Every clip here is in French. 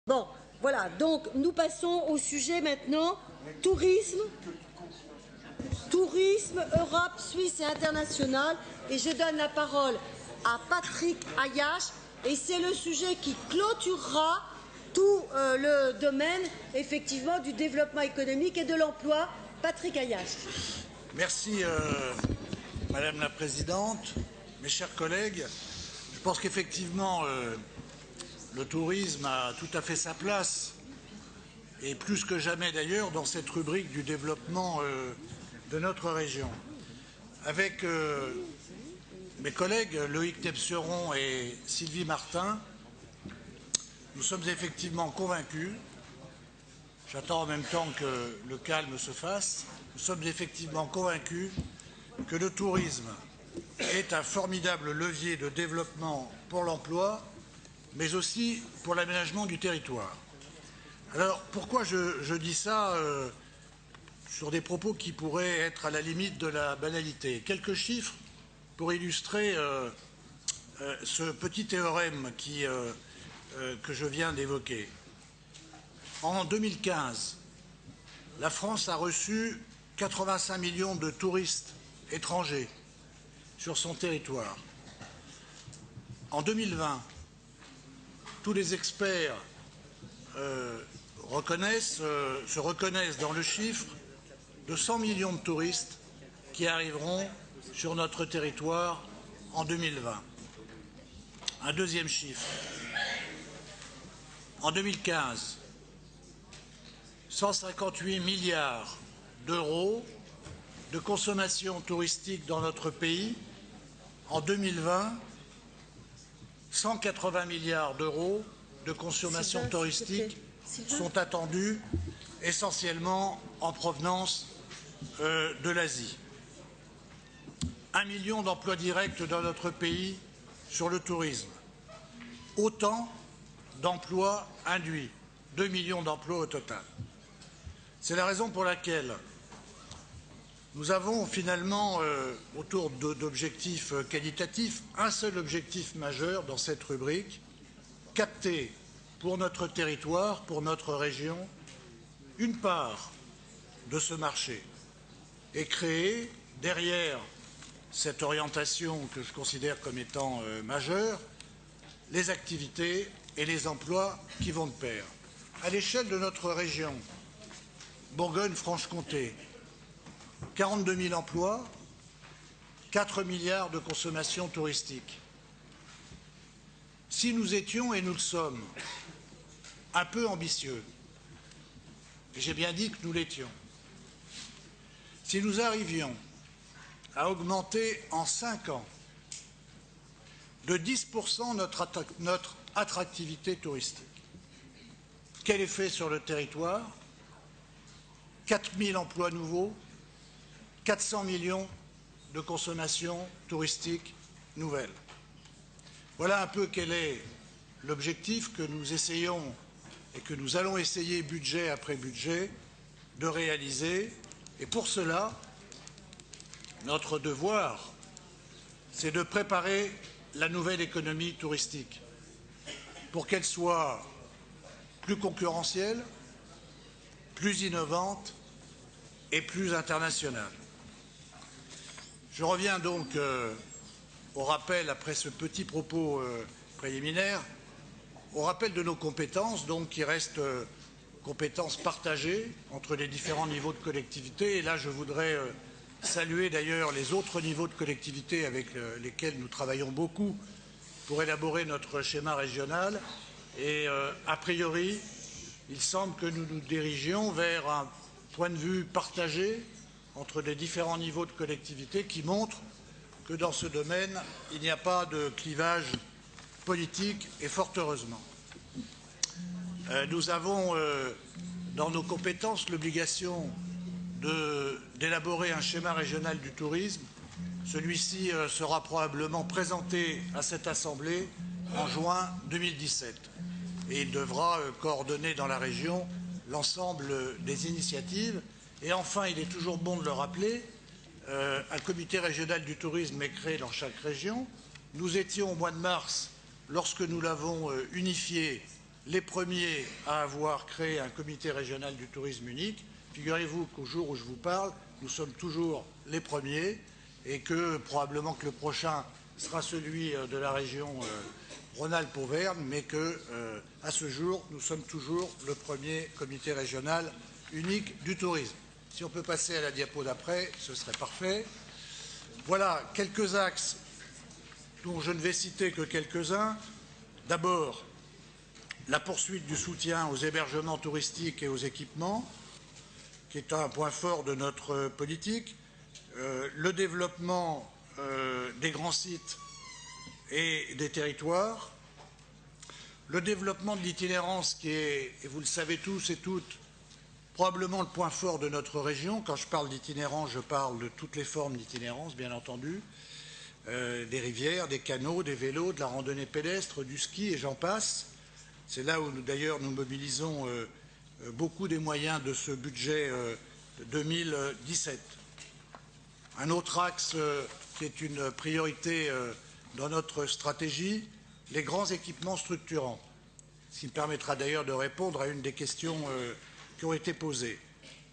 Bon, voilà, donc nous passons au sujet maintenant, tourisme, Europe, Suisse et international. Et je donne la parole à Patrick Ayache, et c'est le sujet qui clôturera tout le domaine, effectivement, du développement économique et de l'emploi. Patrick Ayache. Merci, Madame la Présidente, mes chers collègues. Je pense qu'effectivement, le tourisme a tout à fait sa place, et plus que jamais d'ailleurs, dans cette rubrique du développement de notre région. Avec mes collègues Loïc Tepseron et Sylvie Martin, nous sommes effectivement convaincus, j'attends en même temps que le calme se fasse, nous sommes effectivement convaincus que le tourisme est un formidable levier de développement pour l'emploi, mais aussi pour l'aménagement du territoire. Alors, pourquoi je dis ça sur des propos qui pourraient être à la limite de la banalité? Quelques chiffres pour illustrer ce petit théorème que je viens d'évoquer. En 2015, la France a reçu 85 millions de touristes étrangers sur son territoire. En 2020, tous les experts se reconnaissent dans le chiffre de 100 millions de touristes qui arriveront sur notre territoire en 2020. Un deuxième chiffre. En 2015, 158 milliards d'euros de consommation touristique dans notre pays. En 2020, 180 milliards d'euros de consommation touristique sont attendus, essentiellement en provenance de l'Asie. 1 million d'emplois directs dans notre pays sur le tourisme. Autant d'emplois induits, 2 millions d'emplois au total. C'est la raison pour laquelle nous avons finalement, autour d'objectifs qualitatifs, un seul objectif majeur dans cette rubrique, capter pour notre territoire, pour notre région, une part de ce marché et créer, derrière cette orientation que je considère comme étant majeure, les activités et les emplois qui vont de pair. À l'échelle de notre région, Bourgogne-Franche-Comté, 42 000 emplois, 4 milliards de consommation touristique. Si nous étions, et nous le sommes, un peu ambitieux, et j'ai bien dit que nous l'étions, si nous arrivions à augmenter en 5 ans de 10% notre attractivité touristique, quel effet sur le territoire? 4 000 emplois nouveaux, 400 millions de consommation touristique nouvelle. Voilà un peu quel est l'objectif que nous essayons et que nous allons essayer, budget après budget, de réaliser. Et pour cela, notre devoir, c'est de préparer la nouvelle économie touristique pour qu'elle soit plus concurrentielle, plus innovante et plus internationale. Je reviens donc au rappel, après ce petit propos préliminaire, au rappel de nos compétences, donc qui restent compétences partagées entre les différents niveaux de collectivité. Et là, je voudrais saluer d'ailleurs les autres niveaux de collectivité avec lesquels nous travaillons beaucoup pour élaborer notre schéma régional. Et a priori, il semble que nous nous dirigions vers un point de vue partagé entre les différents niveaux de collectivité qui montre que dans ce domaine, il n'y a pas de clivage politique, et fort heureusement. Nous avons dans nos compétences l'obligation d'élaborer un schéma régional du tourisme. Celui-ci sera probablement présenté à cette Assemblée en juin 2017 et il devra coordonner dans la région l'ensemble des initiatives. Et enfin, il est toujours bon de le rappeler, un comité régional du tourisme est créé dans chaque région. Nous étions au mois de mars, lorsque nous l'avons unifié, les premiers à avoir créé un comité régional du tourisme unique. Figurez-vous qu'au jour où je vous parle, nous sommes toujours les premiers et que probablement que le prochain sera celui de la région Rhône-Alpes-Auvergne, mais que, à ce jour, nous sommes toujours le premier comité régional unique du tourisme. Si on peut passer à la diapo d'après, ce serait parfait. Voilà quelques axes dont je ne vais citer que quelques-uns. D'abord, la poursuite du soutien aux hébergements touristiques et aux équipements, qui est un point fort de notre politique. Le développement des grands sites et des territoires. Le développement de l'itinérance qui est, et vous le savez tous et toutes, probablement le point fort de notre région. Quand je parle d'itinérance, je parle de toutes les formes d'itinérance, bien entendu. Des rivières, des canaux, des vélos, de la randonnée pédestre, du ski et j'en passe. C'est là où d'ailleurs nous mobilisons beaucoup des moyens de ce budget 2017. Un autre axe qui est une priorité dans notre stratégie, les grands équipements structurants, ce qui me permettra d'ailleurs de répondre à une des questions qui ont été posées.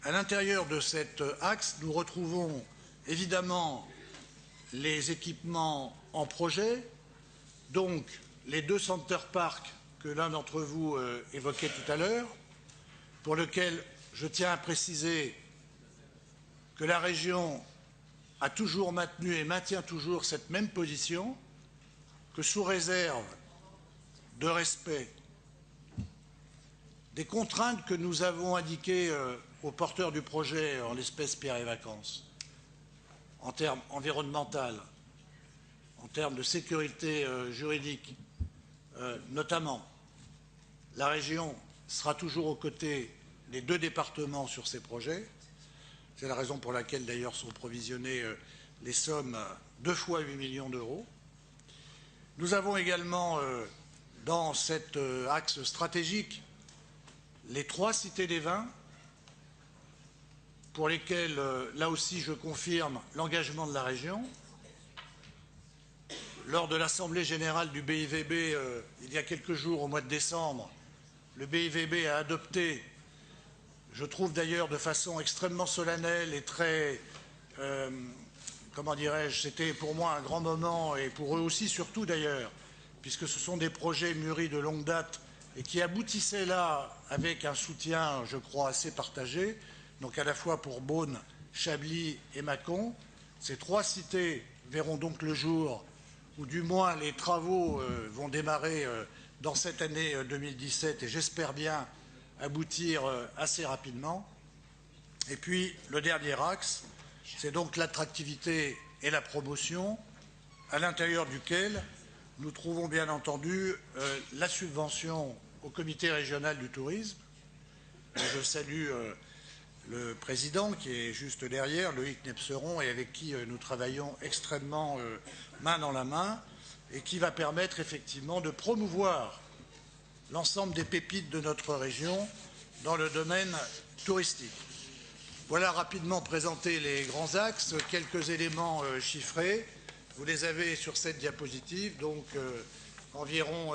À l'intérieur de cet axe, nous retrouvons évidemment les équipements en projet, donc les 2 center parks que l'un d'entre vous évoquait tout à l'heure, pour lequel je tiens à préciser que la région a toujours maintenu et maintient toujours cette même position, que sous réserve de respect des contraintes que nous avons indiquées aux porteurs du projet, en l'espèce Pierre et Vacances, en termes environnementaux, en termes de sécurité juridique, notamment, la région sera toujours aux côtés des 2 départements sur ces projets. C'est la raison pour laquelle, d'ailleurs, sont provisionnées les sommes 2 fois 8 millions d'euros. Nous avons également, dans cet axe stratégique, les 3 cités des vins, pour lesquelles, là aussi, je confirme l'engagement de la région. Lors de l'Assemblée générale du BIVB, il y a quelques jours, au mois de décembre, le BIVB a adopté, je trouve d'ailleurs de façon extrêmement solennelle et très, comment dirais-je, c'était pour moi un grand moment, et pour eux aussi surtout d'ailleurs, puisque ce sont des projets mûris de longue date et qui aboutissaient là avec un soutien, je crois, assez partagé, donc à la fois pour Beaune, Chablis et Mâcon. Ces 3 cités verront donc le jour, ou du moins les travaux vont démarrer dans cette année 2017 et j'espère bien aboutir assez rapidement. Et puis le dernier axe, c'est donc l'attractivité et la promotion, à l'intérieur duquel nous trouvons bien entendu la subvention au comité régional du tourisme. Je salue le président qui est juste derrière, Loïc Nepseron, et avec qui nous travaillons extrêmement main dans la main, et qui va permettre effectivement de promouvoir l'ensemble des pépites de notre région dans le domaine touristique. Voilà rapidement présenté les grands axes, quelques éléments chiffrés. Vous les avez sur cette diapositive, donc environ,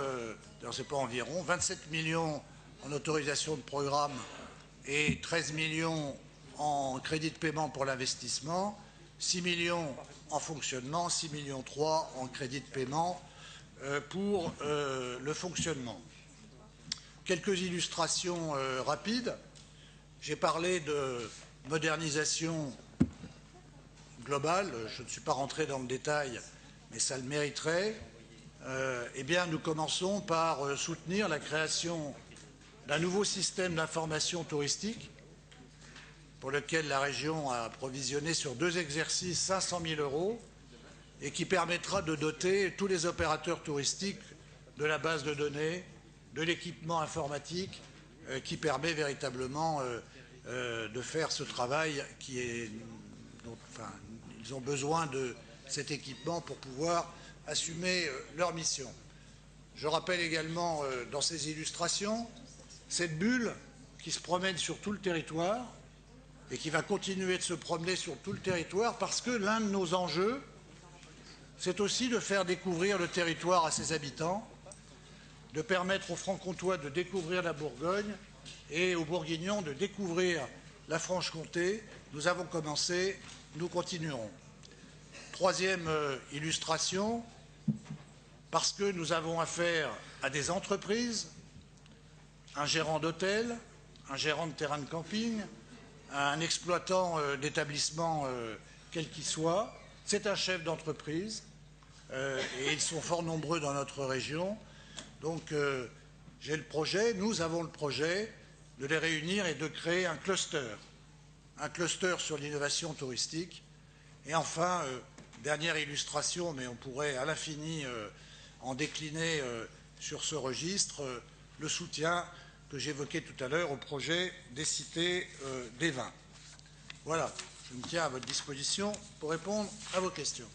c'est pas environ, 27 millions en autorisation de programme et 13 millions en crédit de paiement pour l'investissement, 6 millions en fonctionnement, 6,3 millions en crédit de paiement pour le fonctionnement. Quelques illustrations rapides. J'ai parlé de modernisation globale, je ne suis pas rentré dans le détail, mais ça le mériterait. Eh bien, nous commençons par soutenir la création d'un nouveau système d'information touristique pour lequel la région a provisionné sur 2 exercices 500 000 € et qui permettra de doter tous les opérateurs touristiques de la base de données, de l'équipement informatique qui permet véritablement de faire ce travail qui est... Enfin, ils ont besoin de cet équipement pour pouvoir assumer leur mission. Je rappelle également dans ces illustrations cette bulle qui se promène sur tout le territoire et qui va continuer de se promener sur tout le territoire parce que l'un de nos enjeux, c'est aussi de faire découvrir le territoire à ses habitants de permettre aux Franc-Comtois de découvrir la Bourgogne et aux Bourguignons de découvrir la Franche-Comté. Nous avons commencé, nous continuerons. Troisième illustration, parce que nous avons affaire à des entreprises, un gérant d'hôtel, un gérant de terrain de camping, un exploitant d'établissement quel qu'il soit, c'est un chef d'entreprise et ils sont fort nombreux dans notre région. Donc j'ai le projet, nous avons le projet de les réunir et de créer un cluster sur l'innovation touristique. Et enfin, dernière illustration, mais on pourrait à l'infini en décliner sur ce registre, le soutien que j'évoquais tout à l'heure au projet des cités des vins. Voilà, je me tiens à votre disposition pour répondre à vos questions.